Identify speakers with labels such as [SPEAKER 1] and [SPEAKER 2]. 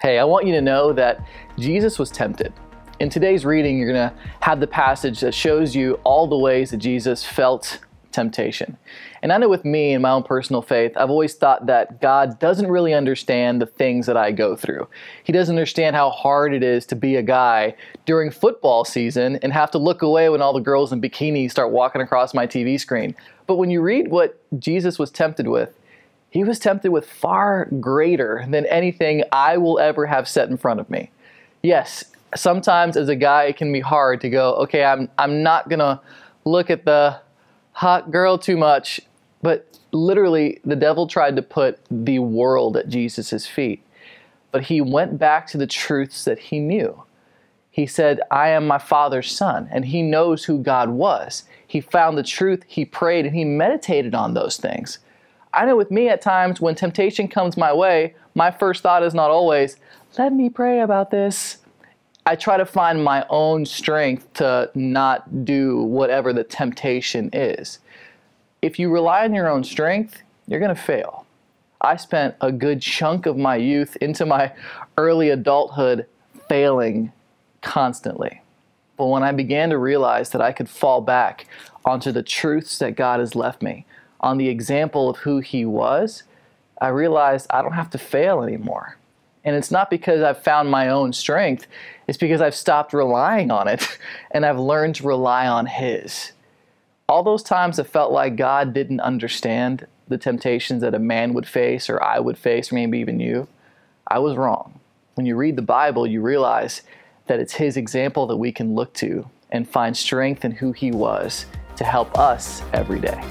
[SPEAKER 1] Hey, I want you to know that Jesus was tempted. In today's reading, you're going to have the passage that shows you all the ways that Jesus felt temptation. And I know with me in my own personal faith, I've always thought that God doesn't really understand the things that I go through. He doesn't understand how hard it is to be a guy during football season and have to look away when all the girls in bikinis start walking across my TV screen. But when you read what Jesus was tempted with, he was tempted with far greater than anything I will ever have set in front of me. Yes, sometimes as a guy it can be hard to go, okay, I'm not gonna look at the hot girl too much, but literally the devil tried to put the world at Jesus' feet. But he went back to the truths that he knew. He said, I am my Father's son, and he knows who God was. He found the truth, he prayed, and he meditated on those things. I know with me at times when temptation comes my way, my first thought is not always, let me pray about this. I try to find my own strength to not do whatever the temptation is. If you rely on your own strength, you're going to fail. I spent a good chunk of my youth into my early adulthood failing constantly. But when I began to realize that I could fall back onto the truths that God has left me, on the example of who he was, I realized I don't have to fail anymore. And it's not because I've found my own strength, it's because I've stopped relying on it and I've learned to rely on his. All those times it felt like God didn't understand the temptations that a man would face or I would face, or maybe even you, I was wrong. When you read the Bible, you realize that it's his example that we can look to and find strength in who he was to help us every day.